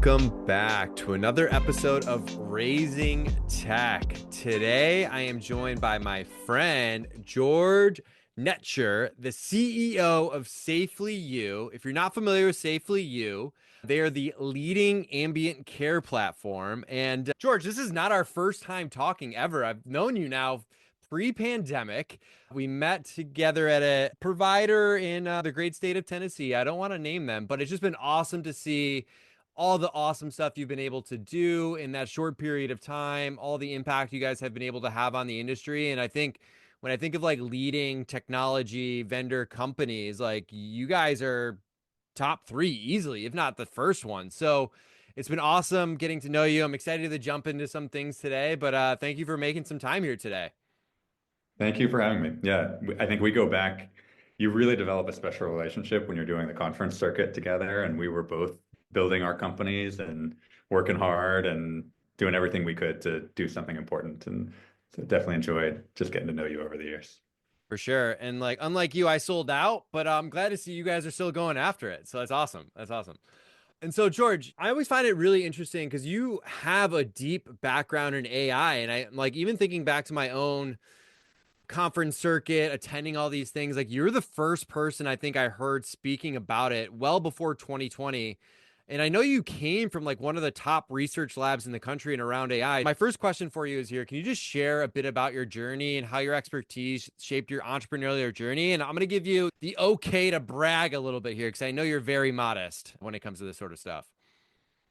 Welcome back to another episode of Raising Tech. Today, I am joined by my friend, George Netscher, the CEO of SafelyYou. If you're not familiar with SafelyYou, they are the leading ambient care platform. And George, this is not our first time talking ever. I've known you now pre-pandemic. We met together at a provider in the great state of Tennessee. I don't want to name them, but it's just been awesome to see all the awesome stuff you've been able to do in that short period of time, all the impact you guys have been able to have on the industry. And I think when I think of like leading technology vendor companies, like you guys are top three easily, if not the first one. So it's been awesome getting to know you. I'm excited to jump into some things today, but thank you for making some time here today. Thank you for having me. Yeah, I think we go back. You really develop a special relationship when you're doing the conference circuit together, and we were both building our companies and working hard and doing everything we could to do something important. And so definitely enjoyed just getting to know you over the years. For sure. And like, unlike you, I sold out, but I'm glad to see you guys are still going after it. So that's awesome. That's awesome. And so, George, I always find it really interesting because you have a deep background in AI. And I like even thinking back to my own conference circuit, attending all these things, like you're the first person I think I heard speaking about it well before 2020. And I know you came from like one of the top research labs in the country and around AI. My first question for you is here. Can you just share a bit about your journey and how your expertise shaped your entrepreneurial journey? And I'm going to give you the okay to brag a little bit here because I know you're very modest when it comes to this sort of stuff.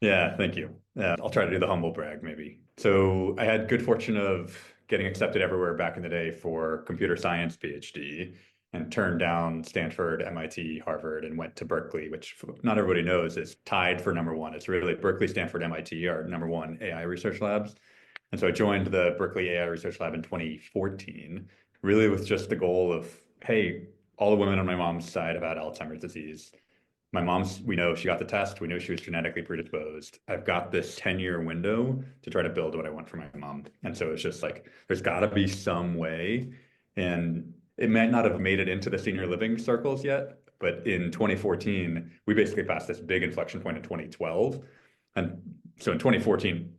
Yeah, thank you. I'll try to do the humble brag maybe. So I had good fortune of getting accepted everywhere back in the day for computer science PhD and turned down Stanford, MIT, Harvard, and went to Berkeley, which not everybody knows is tied for number one. It's really Berkeley, Stanford, MIT are number one AI research labs. And so I joined the Berkeley AI Research Lab in 2014, really with just the goal of, hey, all the women on my mom's side have had Alzheimer's disease. My mom's, we know she got the test. We knew she was genetically predisposed. I've got this 10-year window to try to build what I want for my mom. And so it's just like, there's got to be some way. And it might not have made it into the senior living circles yet, but in 2014, we basically passed this big inflection point in 2012. And so in 2014,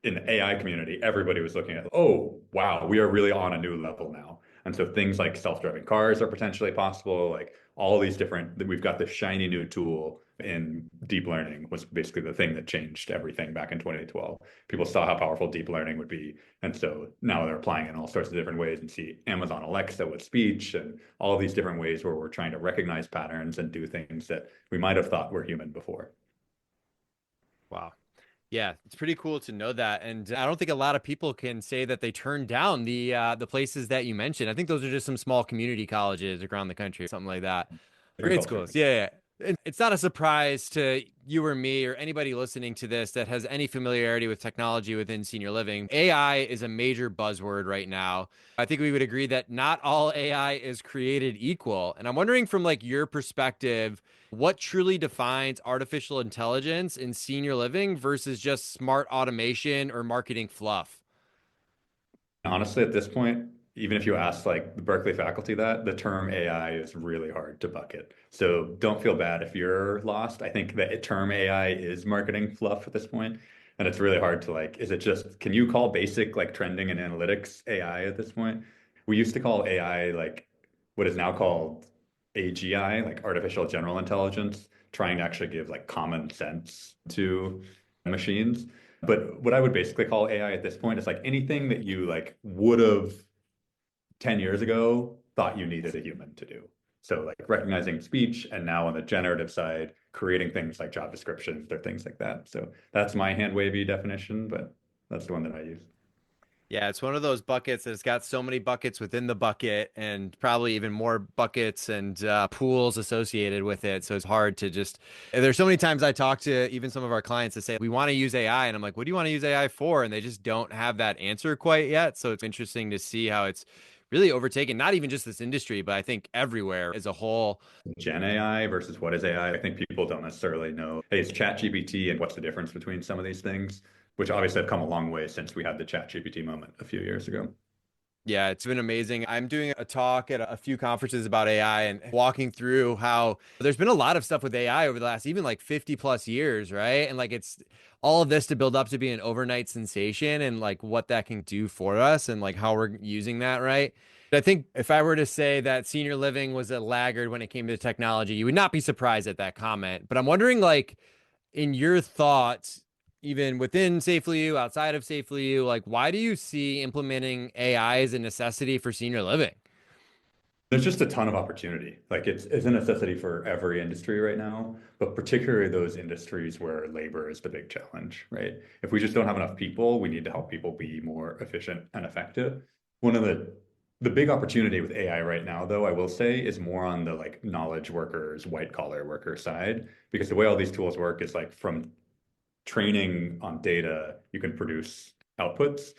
in the AI community, everybody was looking at, oh, wow, we are really on a new level now. And so things like self-driving cars are potentially possible, like all these different, we've got this shiny new tool in deep learning was basically the thing that changed everything back in 2012. People saw how powerful deep learning would be. And so now they're applying it in all sorts of different ways and see Amazon Alexa with speech and all these different ways where we're trying to recognize patterns and do things that we might have thought were human before. Wow. Yeah, it's pretty cool to know that. And I don't think a lot of people can say that they turned down the places that you mentioned. I think those are just some small community colleges around the country, something like that. Different Great culture. schools. Yeah, yeah. And it's not a surprise to you or me or anybody listening to this that has any familiarity with technology within senior living. AI is a major buzzword right now. I think we would agree that not all AI is created equal. And I'm wondering from like your perspective, what truly defines artificial intelligence in senior living versus just smart automation or marketing fluff? Honestly, at this point, even if you ask like the Berkeley faculty that, the term AI is really hard to bucket. So don't feel bad if you're lost. I think the term AI is marketing fluff at this point, and it's really hard to like, is it just, can you call basic like trending and analytics AI at this point? We used to call AI like what is now called AGI, like artificial general intelligence, trying to actually give like common sense to machines. But what I would basically call AI at this point is like anything that you like would have 10 years ago thought you needed a human to do. So like recognizing speech and now on the generative side, creating things like job descriptions or things like that. So that's my hand wavy definition, but that's the one that I use. Yeah, it's one of those buckets that's got so many buckets within the bucket and probably even more buckets and pools associated with it. So it's hard to just, and there's so many times I talk to even some of our clients that say, we want to use AI. And I'm like, what do you want to use AI for? And they just don't have that answer quite yet. So it's interesting to see how it's really overtaken, not even just this industry, but I think everywhere as a whole. Gen AI versus what is AI? I think people don't necessarily know. Hey, it's Chat GPT and what's the difference between some of these things, which obviously have come a long way since we had the Chat GPT moment a few years ago. Yeah, it's been amazing. I'm doing a talk at a few conferences about AI and walking through how there's been a lot of stuff with AI over the last even like 50 plus years, right? And like it's all of this to build up to be an overnight sensation and like what that can do for us and like how we're using that, right? I think if I were to say that senior living was a laggard when it came to technology, you would not be surprised at that comment. But I'm wondering, like, in your thoughts, even within SafelyYou, outside of SafelyYou, like, why do you see implementing AI as a necessity for senior living? There's just a ton of opportunity. Like it's a necessity for every industry right now, but particularly those industries where labor is the big challenge, right? If we just don't have enough people, we need to help people be more efficient and effective. One of the big opportunity with AI right now, though, I will say, is more on the like knowledge workers, white collar worker side, because the way all these tools work is like from training on data, you can produce outputs.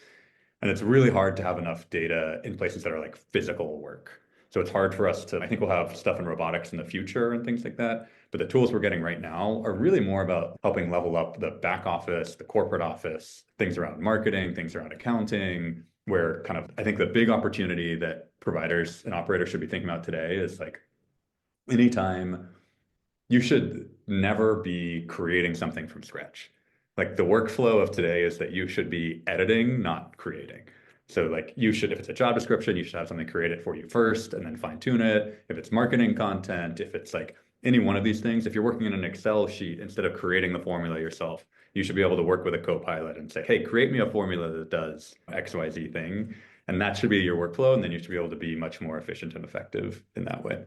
And it's really hard to have enough data in places that are like physical work. So it's hard for us to, I think we'll have stuff in robotics in the future and things like that. But the tools we're getting right now are really more about helping level up the back office, the corporate office, things around marketing, things around accounting, where kind of I think the big opportunity that providers and operators should be thinking about today is like anytime you should never be creating something from scratch. Like the workflow of today is that you should be editing, not creating. So like you should, if it's a job description, you should have something created for you first and then fine tune it. If it's marketing content, if it's like any one of these things, if you're working in an Excel sheet, instead of creating the formula yourself, you should be able to work with a co-pilot and say, hey, create me a formula that does XYZ thing. And that should be your workflow. And then you should be able to be much more efficient and effective in that way.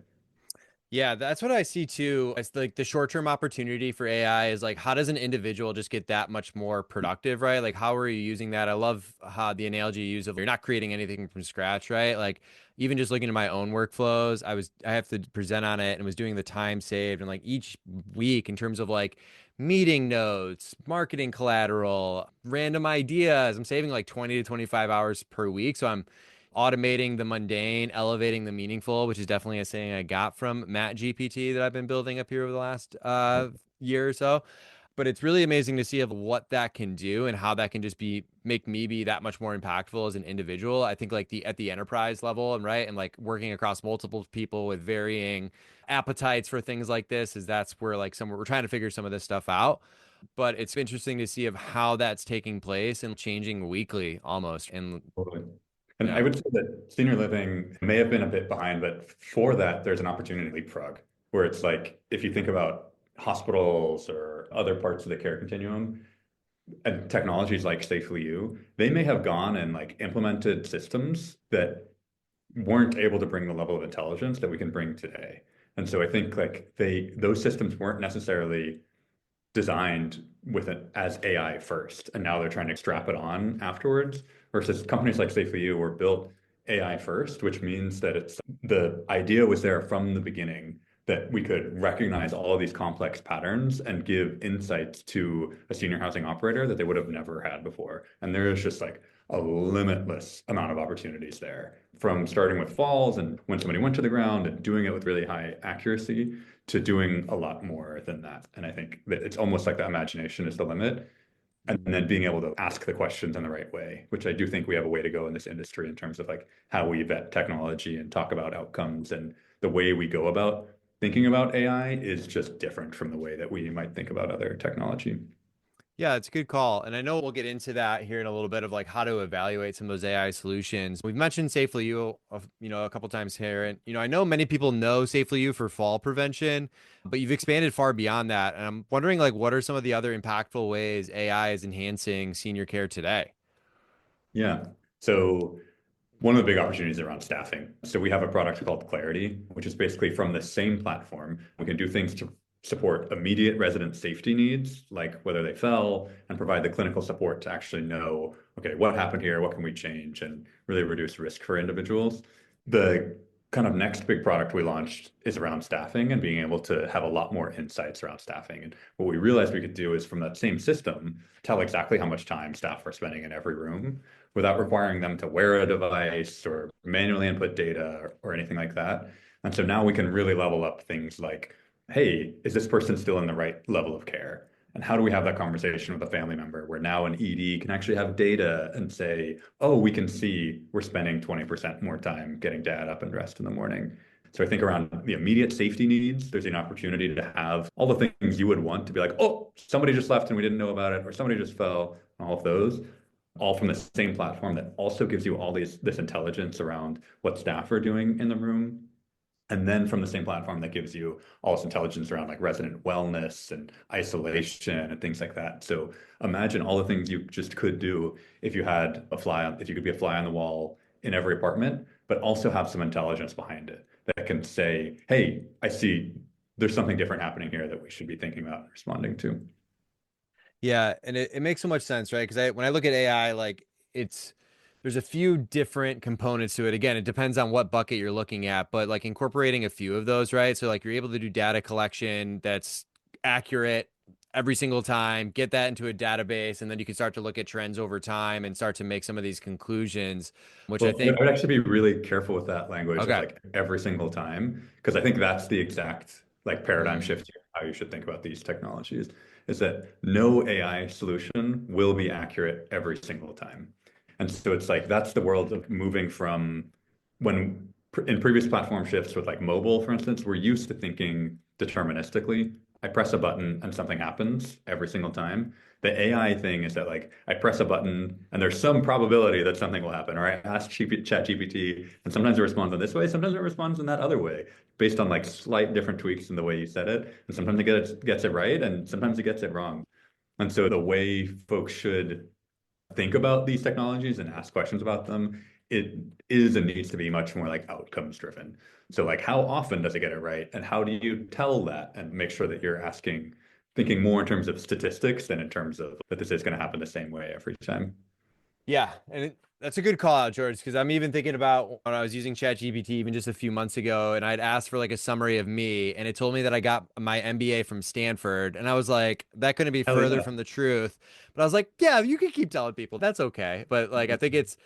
Yeah, that's what I see too. It's like the short-term opportunity for AI is like, how does an individual just get that much more productive, right? Like, how are you using that? I love how the analogy you use of you're not creating anything from scratch, right? Like, even just looking at my own workflows, I have to present on it and was doing the time saved and like each week in terms of like meeting notes, marketing collateral, random ideas. I'm saving like 20 to 25 hours per week. So I'm automating the mundane, elevating the meaningful, which is definitely a saying I got from Matt GPT that I've been building up here over the last year or so. But it's really amazing to see of what that can do and how that can just be make me be that much more impactful as an individual. I think like the at the enterprise level and right and like working across multiple people with varying appetites for things like this is that's where like some we're trying to figure some of this stuff out. But it's interesting to see of how that's taking place and changing weekly almost. And Totally. And I yeah. would say that senior living may have been a bit behind, but for that, there's an opportunity to leapfrog, where it's like if you think about hospitals or other parts of the care continuum and technologies like SafelyYou, they may have gone and like implemented systems that weren't able to bring the level of intelligence that we can bring today. And so I think like those systems weren't necessarily designed with it as AI first, and now they're trying to strap it on afterwards. Versus companies like SafelyYou were built AI first, which means that it's the idea was there from the beginning that we could recognize all of these complex patterns and give insights to a senior housing operator that they would have never had before. And there is just like a limitless amount of opportunities there, from starting with falls and when somebody went to the ground and doing it with really high accuracy to doing a lot more than that. And I think that it's almost like the imagination is the limit. And then being able to ask the questions in the right way, which I do think we have a way to go in this industry in terms of like how we vet technology and talk about outcomes, and the way we go about thinking about AI is just different from the way that we might think about other technology. Yeah, it's a good call. And I know we'll get into that here in a little bit of like how to evaluate some of those AI solutions. We've mentioned SafelyYou, a couple times here. And, I know many people know SafelyYou for fall prevention, but you've expanded far beyond that. And I'm wondering like what are some of the other impactful ways AI is enhancing senior care today? Yeah. So one of the big opportunities around staffing. So we have a product called Clarity, which is basically from the same platform. We can do things to support immediate resident safety needs, like whether they fell, and provide the clinical support to actually know, okay, what happened here? What can we change? And really reduce risk for individuals. The kind of next big product we launched is around staffing and being able to have a lot more insights around staffing. And what we realized we could do is from that same system, tell exactly how much time staff are spending in every room without requiring them to wear a device or manually input data or anything like that. And so now we can really level up things like, hey, is this person still in the right level of care? And how do we have that conversation with a family member where now an ED can actually have data and say, oh, we can see we're spending 20% more time getting dad up and dressed in the morning. So I think around the immediate safety needs, there's an opportunity to have all the things you would want to be like, oh, somebody just left and we didn't know about it, or somebody just fell, all of those, all from the same platform that also gives you all this intelligence around what staff are doing in the room. And then from the same platform that gives you all this intelligence around like resident wellness and isolation and things like that. So imagine all the things you just could do if you had if you could be a fly on the wall in every apartment, but also have some intelligence behind it that can say, hey, I see there's something different happening here that we should be thinking about and responding to. Yeah, and it makes so much sense, right? Because when I look at AI, like it's there's a few different components to it. Again, it depends on what bucket you're looking at, but like incorporating a few of those, right? So like you're able to do data collection that's accurate every single time, get that into a database, and then you can start to look at trends over time and start to make some of these conclusions, which I Well, I think, would actually be really careful with that language of okay. like every single time, because I think that's the exact like paradigm Mm, shift here, how you should think about these technologies, is that no AI solution will be accurate every single time. And so it's like that's the world of moving from when in previous platform shifts with like mobile, for instance, we're used to thinking deterministically. I press a button and something happens every single time. The AI thing is that like I press a button and there's some probability that something will happen. Or I ask ChatGPT and sometimes it responds in this way, sometimes it responds in that other way, based on like slight different tweaks in the way you said it. And sometimes gets it right and sometimes it gets it wrong. And so the way folks should think about these technologies and ask questions about them, it is and needs to be much more like outcomes driven. So like how often does it get it right? And how do you tell that and make sure that you're thinking more in terms of statistics than in terms of that this is going to happen the same way every time? Yeah, and that's a good call out, George, because I'm even thinking about when I was using ChatGPT even just a few months ago, and I'd asked for like a summary of me, and it told me that I got my MBA from Stanford, and I was like, that couldn't be Hell further yeah. from the truth. But I was like, yeah, you can keep telling people that's okay. But like, I think it's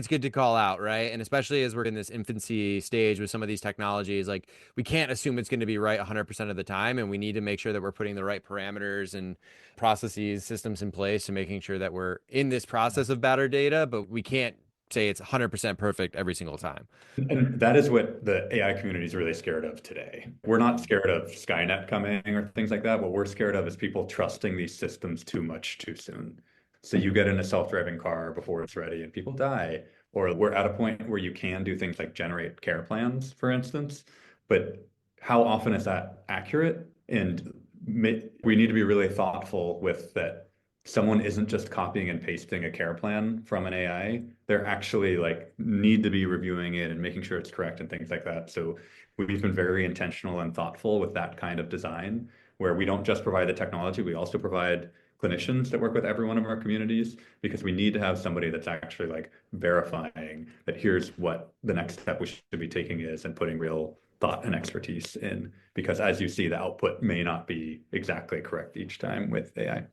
good to call out, right? And especially as we're in this infancy stage with some of these technologies, like we can't assume it's going to be right 100% of the time, and we need to make sure that we're putting the right parameters and processes, systems in place to making sure that we're in this process of better data, but we can't say it's 100% perfect every single time. And that is what the AI community is really scared of today. We're not scared of Skynet coming or things like that. What we're scared of is people trusting these systems too much too soon. So you get in a self-driving car before it's ready and people die. Or we're at a point where you can do things like generate care plans, for instance. But how often is that accurate? And we need to be really thoughtful with that someone isn't just copying and pasting a care plan from an AI. They're actually like need to be reviewing it and making sure it's correct and things like that. So we've been very intentional and thoughtful with that kind of design, where we don't just provide the technology, we also provide clinicians that work with every one of our communities, because we need to have somebody that's actually like verifying that here's what the next step we should be taking is and putting real thought and expertise in. Because as you see, the output may not be exactly correct each time with AI.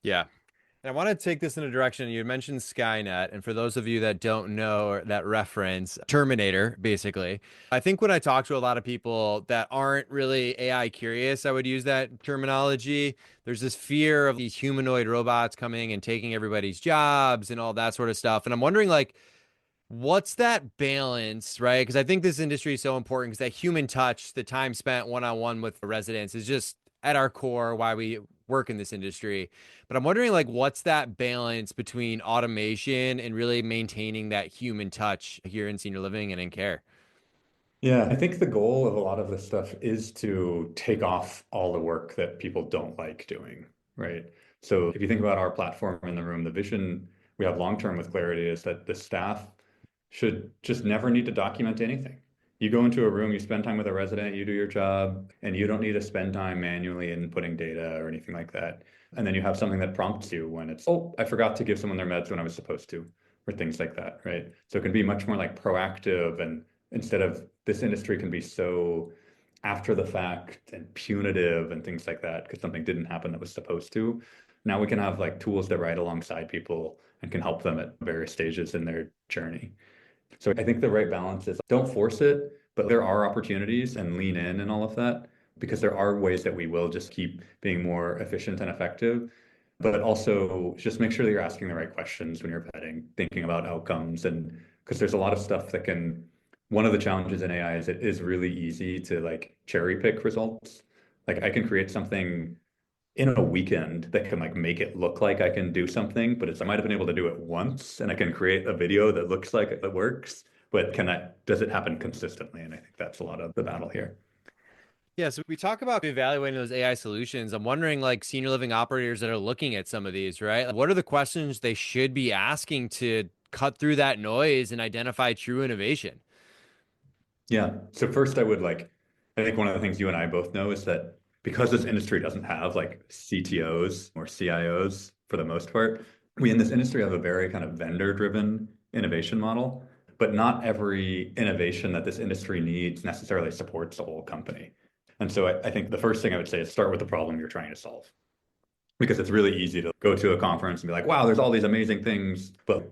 Yeah. And I want to take this in a direction. You mentioned Skynet, and for those of you that don't know that reference, Terminator, basically. I think when I talk to a lot of people that aren't really AI curious, I would use that terminology. There's this fear of these humanoid robots coming and taking everybody's jobs and all that sort of stuff. And I'm wondering, like, what's that balance, right? Because I think this industry is so important because that human touch, the time spent one on one with residents is just at our core why we work in this industry. But I'm wondering, like, what's that balance between automation and really maintaining that human touch here in senior living and in care? Yeah, I think the goal of a lot of this stuff is to take off all the work that people don't like doing, right? So if you think about our platform in the room, the vision we have long term with Clarity is that the staff should just never need to document anything. You go into a room, you spend time with a resident, you do your job, and you don't need to spend time manually inputting data or anything like that. And then you have something that prompts you when it's, oh, I forgot to give someone their meds when I was supposed to, or things like that, right? So it can be much more like proactive, and instead of this industry can be so after the fact and punitive and things like that because something didn't happen that was supposed to. Now we can have like tools that ride alongside people and can help them at various stages in their journey. So I think the right balance is don't force it, but there are opportunities and lean in and all of that, because there are ways that we will just keep being more efficient and effective. But also just make sure that you're asking the right questions when you're vetting, thinking about outcomes, and because there's a lot of stuff that can one of the challenges in AI is it is really easy to like cherry pick results. Like I can create something in a weekend that can like make it look like I can do something, but I might have been able to do it once and I can create a video that looks like it works, but does it happen consistently? And I think that's a lot of the battle here. Yeah, so we talk about evaluating those AI solutions. I'm wondering, like, senior living operators that are looking at some of these, right? Like, what are the questions they should be asking to cut through that noise and identify true innovation? Yeah. So first I think one of the things you and I both know is that because this industry doesn't have like CTOs or CIOs for the most part, we in this industry have a very kind of vendor-driven innovation model, but not every innovation that this industry needs necessarily supports the whole company. And so I think the first thing I would say is start with the problem you're trying to solve. Because it's really easy to go to a conference and be like, wow, there's all these amazing things, but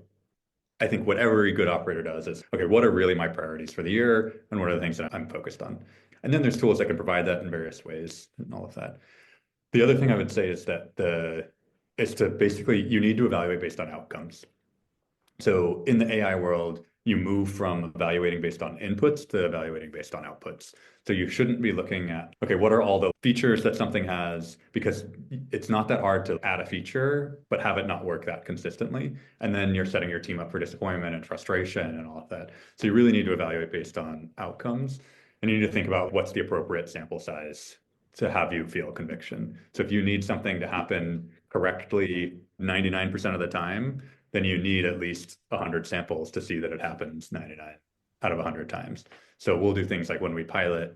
I think what every good operator does is, okay, what are really my priorities for the year and what are the things that I'm focused on? And then there's tools that can provide that in various ways and all of that. The other thing I would say is that is to basically you need to evaluate based on outcomes. So in the AI world, you move from evaluating based on inputs to evaluating based on outputs. So you shouldn't be looking at, okay, what are all the features that something has? Because it's not that hard to add a feature, but have it not work that consistently. And then you're setting your team up for disappointment and frustration and all of that. So you really need to evaluate based on outcomes. And you need to think about what's the appropriate sample size to have you feel conviction. So if you need something to happen correctly 99% of the time, then you need at least 100 samples to see that it happens 99 out of 100 times. So we'll do things like when we pilot,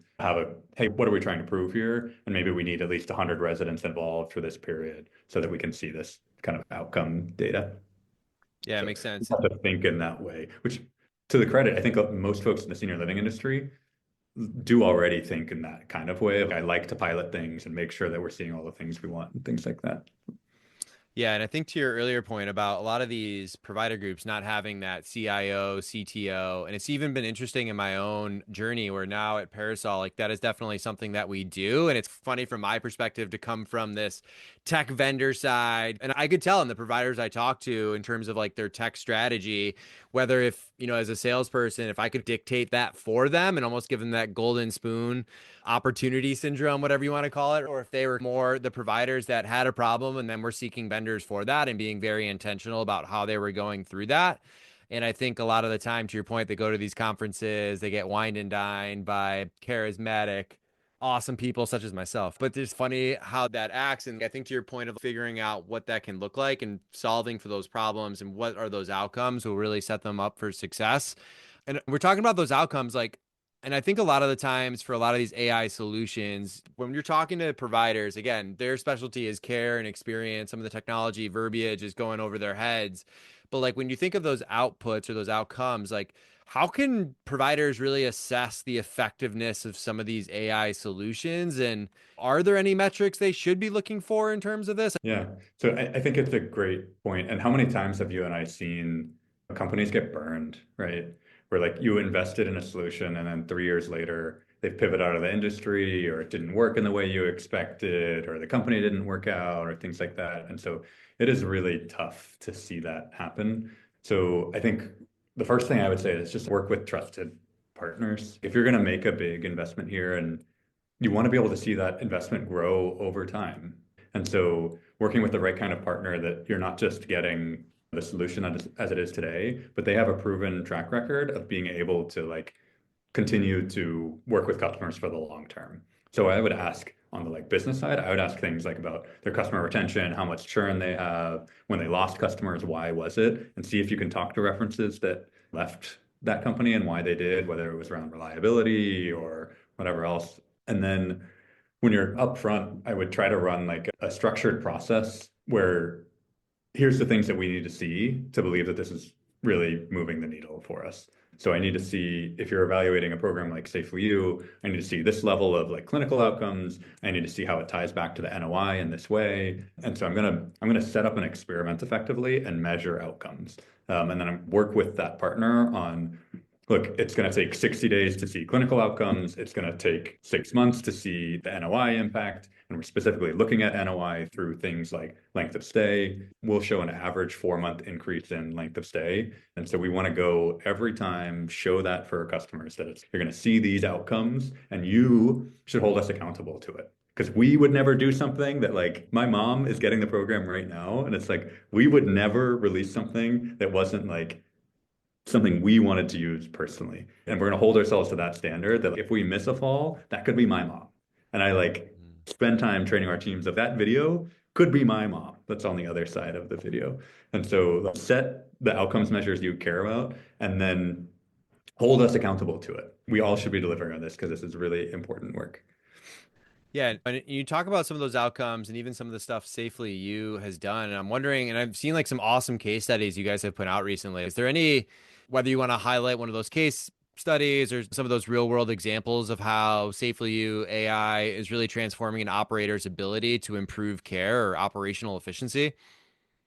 hey, what are we trying to prove here? And maybe we need at least 100 residents involved for this period so that we can see this kind of outcome data. Yeah, it So makes you sense. have to think in that way, which to the credit, I think most folks in the senior living industry do already think in that kind of way. I like to pilot things and make sure that we're seeing all the things we want and things like that. Yeah, and I think to your earlier point about a lot of these provider groups not having that CIO, CTO, and it's even been interesting in my own journey where now at Parasol, like that is definitely something that we do. And it's funny from my perspective to come from this tech vendor side. And I could tell in the providers I talk to in terms of like their tech strategy, whether if, as a salesperson, if I could dictate that for them and almost give them that golden spoon opportunity syndrome, whatever you want to call it, or if they were more the providers that had a problem and then we're seeking vendors for that and being very intentional about how they were going through that. And I think a lot of the time, to your point, they go to these conferences, they get wined and dined by charismatic, awesome people such as myself. But it's funny how that acts. And I think to your point of figuring out what that can look like and solving for those problems and what are those outcomes will really set them up for success. And we're talking about those outcomes like, and I think a lot of the times for a lot of these AI solutions, when you're talking to providers, again, their specialty is care and experience. Some of the technology verbiage is going over their heads. But like when you think of those outputs or those outcomes, like how can providers really assess the effectiveness of some of these AI solutions? And are there any metrics they should be looking for in terms of this? Yeah. So I think it's a great point. And how many times have you and I seen companies get burned, right? Where like you invested in a solution and then 3 years later they've pivoted out of the industry or it didn't work in the way you expected or the company didn't work out or things like that. And so it is really tough to see that happen. So I think the first thing I would say is just work with trusted partners. If you're going to make a big investment here and you want to be able to see that investment grow over time. And so working with the right kind of partner that you're not just getting the solution as it is today, but they have a proven track record of being able to like continue to work with customers for the long term. So I would ask on the like business side, I would ask things like about their customer retention, how much churn they have, when they lost customers, why was it, and see if you can talk to references that left that company and why they did, whether it was around reliability or whatever else. And then when you're upfront, I would try to run like a structured process where here's the things that we need to see to believe that this is really moving the needle for us. So I need to see if you're evaluating a program like SafelyYou, I need to see this level of like clinical outcomes. I need to see how it ties back to the NOI in this way. And so I'm gonna set up an experiment effectively and measure outcomes. And then I work with that partner on look, it's going to take 60 days to see clinical outcomes. It's going to take 6 months to see the NOI impact. And we're specifically looking at NOI through things like length of stay. We'll show an average 4 month increase in length of stay. And so we want to go every time, show that for our customers that you're going to see these outcomes and you should hold us accountable to it. Because we would never do something that, like, my mom is getting the program right now. And it's like, we would never release something that wasn't like something we wanted to use personally. And we're going to hold ourselves to that standard that if we miss a fall, that could be my mom. And I like Mm. spend time training our teams that that video could be my mom that's on the other side of the video. And so set the outcomes measures you care about and then hold us accountable to it. We all should be delivering on this because this is really important work. Yeah, and you talk about some of those outcomes and even some of the stuff SafelyYou has done. And I'm wondering, and I've seen like some awesome case studies you guys have put out recently. Is there any, whether you want to highlight one of those case studies or some of those real world examples of how SafelyYou AI is really transforming an operator's ability to improve care or operational efficiency?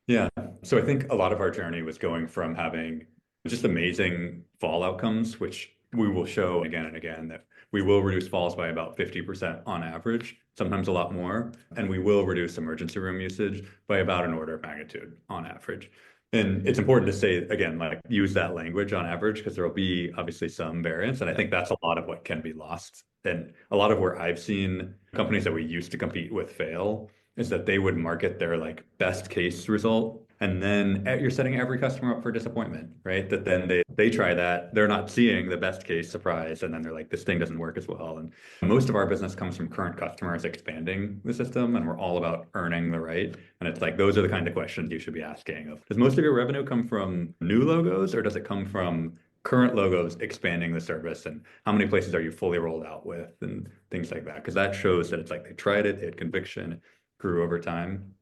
Yeah. So I think a lot of our journey was going from having just amazing fall outcomes, which we will show again and again that we will reduce falls by about 50% on average, sometimes a lot more. And we will reduce emergency room usage by about an order of magnitude on average. And it's important to say, again, like use that language on average because there will be obviously some variance. And I think that's a lot of what can be lost. And a lot of where I've seen companies that we used to compete with fail is that they would market their like best case result and then you're setting every customer up for disappointment, right? That then they try that, they're not seeing the best case surprise, and then they're like, this thing doesn't work as well. And most of our business comes from current customers expanding the system, and we're all about earning the right. And it's like those are the kind of questions you should be asking of, does most of your revenue come from new logos or does it come from current logos expanding the service, and how many places are you fully rolled out with and things like that? Because that shows that it's like they tried it, they had conviction, grew over time.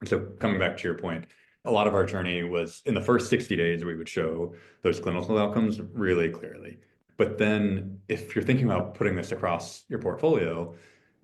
And so coming back to your point, a lot of our journey was in the first 60 days, we would show those clinical outcomes really clearly. But then if you're thinking about putting this across your portfolio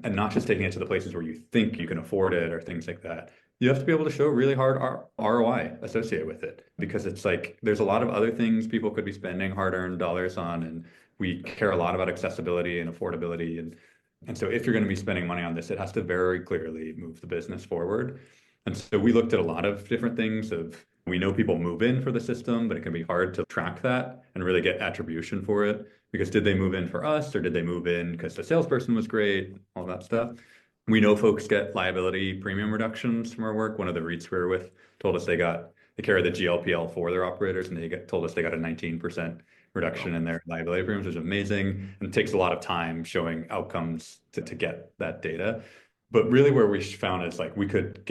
and not just taking it to the places where you think you can afford it or things like that, you have to be able to show really hard ROI associated with it because it's like there's a lot of other things people could be spending hard-earned dollars on, and we care a lot about accessibility and affordability. And so if you're going to be spending money on this, it has to very clearly move the business forward. And so we looked at a lot of different things of we know people move in for the system, but it can be hard to track that and really get attribution for it because did they move in for us or did they move in because the salesperson was great, all that stuff. We know folks get liability premium reductions from our work. One of the REITs we were with told us they carry the GLPL for their operators and told us they got a 19% reduction in their liability premiums, which is amazing. And it takes a lot of time showing outcomes to get that data. But really where we found is like we could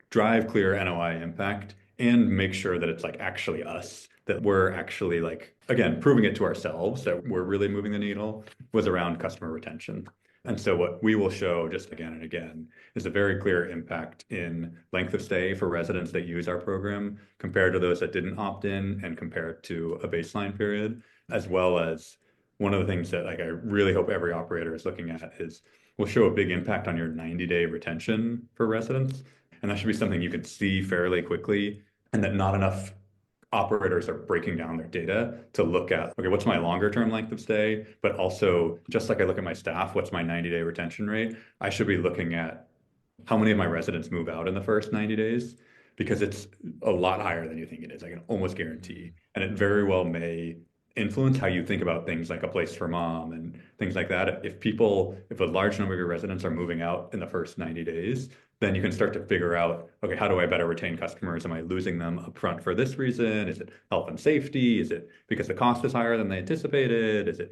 drive clear NOI impact and make sure that it's like actually us, that we're actually like, again, proving it to ourselves that we're really moving the needle was around customer retention. And so what we will show just again and again is a very clear impact in length of stay for residents that use our program compared to those that didn't opt in and compared to a baseline period, as well as one of the things that like I really hope every operator is looking at is we'll show a big impact on your 90-day retention for residents. And that should be something you can see fairly quickly, and that not enough operators are breaking down their data to look at, okay, what's my longer term length of stay? But also, just like I look at my staff, what's my 90-day retention rate? I should be looking at how many of my residents move out in the first 90 days because it's a lot higher than you think it is. I can almost guarantee. And it very well may influence how you think about things like a place for mom and things like that. If a large number of your residents are moving out in the first 90 days, then you can start to figure out, okay, how do I better retain customers? Am I losing them upfront for this reason? Is it health and safety? Is it because the cost is higher than they anticipated?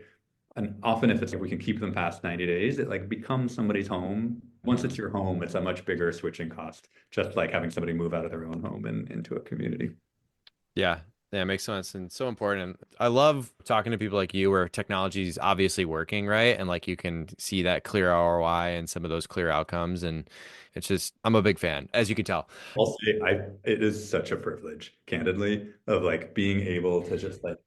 And often if it's like we can keep them past 90 days, it like becomes somebody's home. Once it's your home, it's a much bigger switching cost, just like having somebody move out of their own home and into a community. Yeah, yeah, it makes sense and so important. I love talking to people like you where technology is obviously working, right? And like you can see that clear ROI and some of those clear outcomes. And it's just, I'm a big fan, as you can tell. I'll say it is such a privilege, candidly, of like being able to just like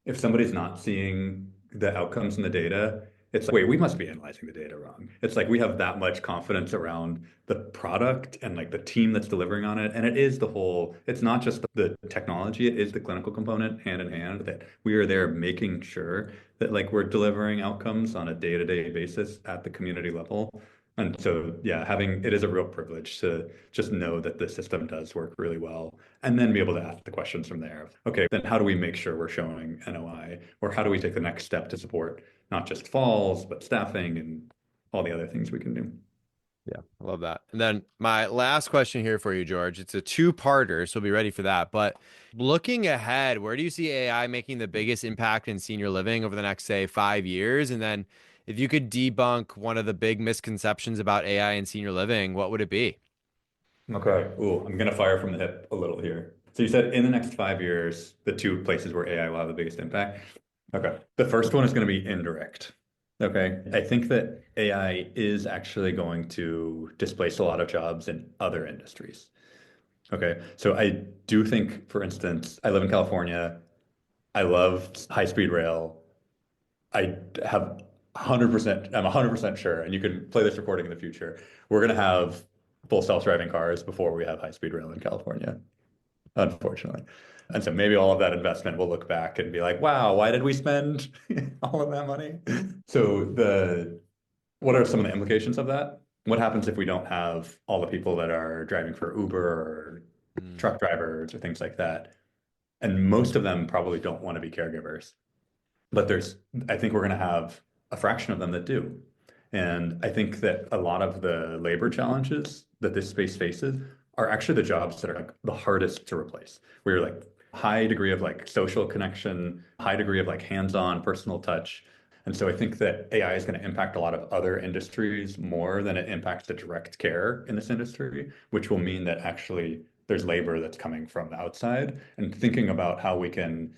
if somebody's not seeing the outcomes in the data, it's like, wait, we must be analyzing the data wrong. It's like we have that much confidence around the product and like the team that's delivering on it. And it is the whole, it's not just the technology, it is the clinical component hand in hand that we are there making sure that like we're delivering outcomes on a day-to-day basis at the community level. And so, yeah, having it is a real privilege to just know that the system does work really well and then be able to ask the questions from there. Okay, then how do we make sure we're showing NOI, or how do we take the next step to support not just falls, but staffing and all the other things we can do? Yeah, I love that. And then my last question here for you, George. It's a two-parter, so be ready for that. But looking ahead, where do you see AI making the biggest impact in senior living over the next, say, 5 years? And then if you could debunk one of the big misconceptions about AI in senior living, what would it be? Okay. Ooh, I'm gonna fire from the hip a little here. So you said in the next 5 years, the two places where AI will have the biggest impact. Okay. The first one is going to be indirect. Okay. I think that AI is actually going to displace a lot of jobs in other industries. Okay. So I do think, for instance, I live in California. I love high-speed rail. I have 100%, I'm 100% sure, and you can play this recording in the future. We're going to have full self-driving cars before we have high-speed rail in California, unfortunately. And so maybe all of that investment will look back and be like, wow, why did we spend all of that money? So what are some of the implications of that? What happens if we don't have all the people that are driving for Uber or Mm, truck drivers or things like that? And most of them probably don't want to be caregivers. But I think we're going to have a fraction of them that do. And I think that a lot of the labor challenges that this space faces are actually the jobs that are like the hardest to replace. Where you're like high degree of like social connection, high degree of like hands-on personal touch. And so I think that AI is going to impact a lot of other industries more than it impacts the direct care in this industry, which will mean that actually there's labor that's coming from the outside. And thinking about how we can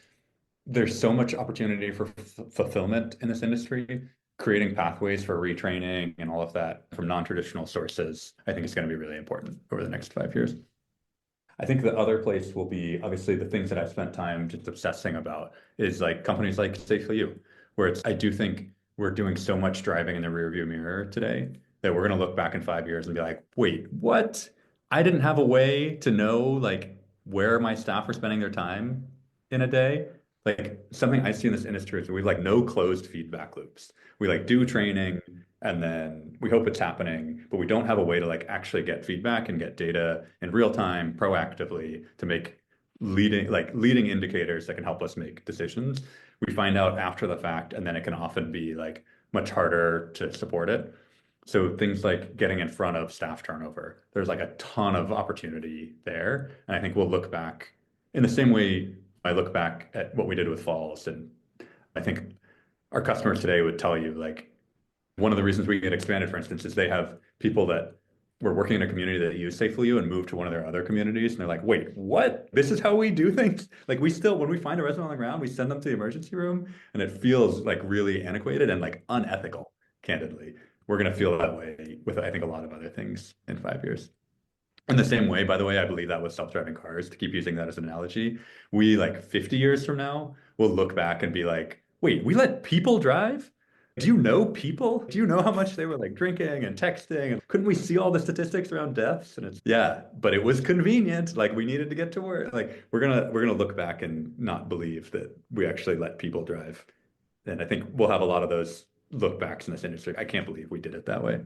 there's so much opportunity for fulfillment in this industry. Creating pathways for retraining and all of that from non-traditional sources, I think is going to be really important over the next 5 years. I think the other place will be obviously the things that I spent time just obsessing about is like companies like SafelyYou, where I do think we're doing so much driving in the rearview mirror today that we're going to look back in 5 years and be like, wait, what? I didn't have a way to know like where my staff are spending their time in a day. Like something I see in this industry is we have like no closed feedback loops. We like do training and then we hope it's happening, but we don't have a way to like actually get feedback and get data in real time proactively to make leading indicators that can help us make decisions. We find out after the fact, and then it can often be like much harder to support it. So things like getting in front of staff turnover, there's like a ton of opportunity there. And I think we'll look back in the same way I look back at what we did with Falls. And I think our customers today would tell you like one of the reasons we get expanded, for instance, is they have people that were working in a community that use SafelyYou and moved to one of their other communities. And they're like, wait, what? This is how we do things? Like we still, when we find a resident on the ground, we send them to the emergency room and it feels like really antiquated and like unethical, candidly. We're going to feel that way with, I think, a lot of other things in 5 years. In the same way, by the way, I believe that with self-driving cars, to keep using that as an analogy, we like 50 years from now will look back and be like, wait, we let people drive? Do you know people? Do you know how much they were like drinking and texting? And couldn't we see all the statistics around deaths? And it's yeah, but it was convenient. Like we needed to get to work. Like we're gonna look back and not believe that we actually let people drive. And I think we'll have a lot of those look backs in this industry. I can't believe we did it that way.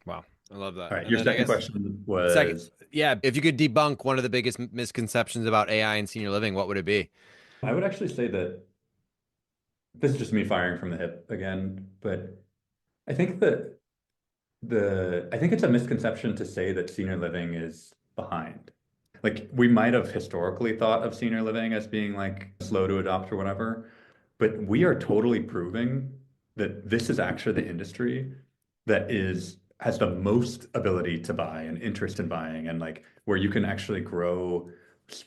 wow, I love that. All right, And your then I second guess question second, was yeah, if you could debunk one of the biggest misconceptions about AI in senior living, what would it be? I would actually say that this is just me firing from the hip again, but I think that I think it's a misconception to say that senior living is behind. Like we might have historically thought of senior living as being like slow to adopt or whatever, but we are totally proving that this is actually the industry that is has the most ability to buy and interest in buying and like where you can actually grow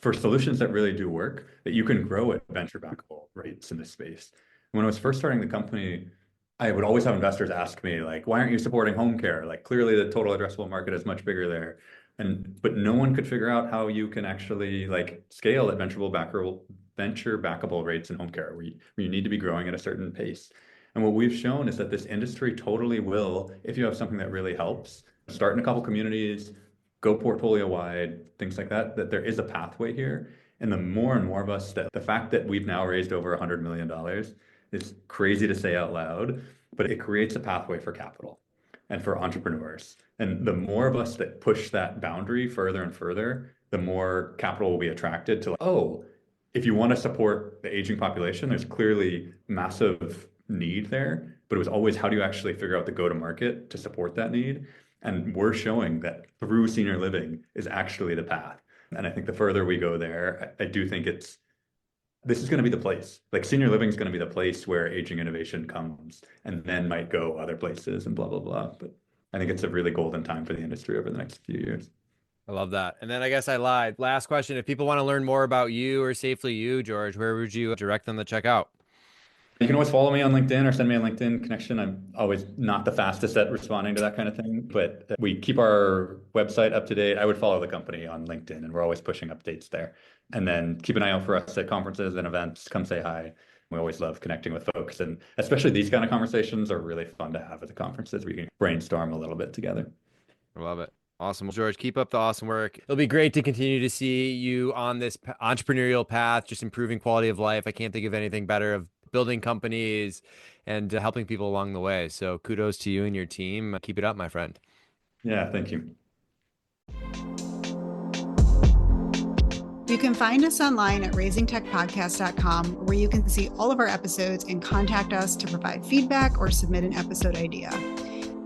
for solutions that really do work, that you can grow at venture backable rates in this space. When I was first starting the company, I would always have investors ask me like, why aren't you supporting home care? Like clearly the total addressable market is much bigger there. And but no one could figure out how you can actually like scale at venture backable rates in home care where you need to be growing at a certain pace. And what we've shown is that this industry totally will, if you have something that really helps, start in a couple communities, go portfolio wide, things like that, that there is a pathway here. And the more and more of us that the fact that we've now raised over $100 million is crazy to say out loud, but it creates a pathway for capital and for entrepreneurs. And the more of us that push that boundary further and further, the more capital will be attracted to, oh, if you want to support the aging population, there's clearly massive need there, but it was always how do you actually figure out the go-to-market to support that need? And we're showing that through senior living is actually the path. And I think the further we go there, I do think this is going to be the place. Like senior living is going to be the place where aging innovation comes and then might go other places and blah, blah, blah. But I think it's a really golden time for the industry over the next few years. I love that. And then I guess I lied. Last question. If people want to learn more about you or SafelyYou, George, where would you direct them to check out? You can always follow me on LinkedIn or send me a LinkedIn connection. I'm always not the fastest at responding to that kind of thing, but we keep our website up to date. I would follow the company on LinkedIn, and we're always pushing updates there. And then keep an eye out for us at conferences and events. Come say hi. We always love connecting with folks, and especially these kind of conversations are really fun to have at the conferences where you can brainstorm a little bit together. I love it. Awesome. Well, George, keep up the awesome work. It'll be great to continue to see you on this entrepreneurial path, just improving quality of life. I can't think of anything better of building companies and helping people along the way. So kudos to you and your team. Keep it up, my friend. Yeah, thank you. You can find us online at raisingtechpodcast.com, where you can see all of our episodes and contact us to provide feedback or submit an episode idea.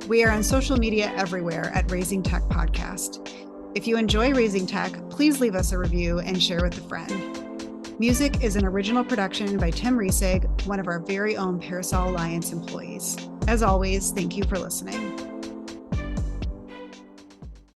We are on social media everywhere at Raising Tech Podcast. If you enjoy Raising Tech, please leave us a review and share with a friend. Music is an original production by Tim Riesig, one of our very own Parasol Alliance employees. As always, thank you for listening.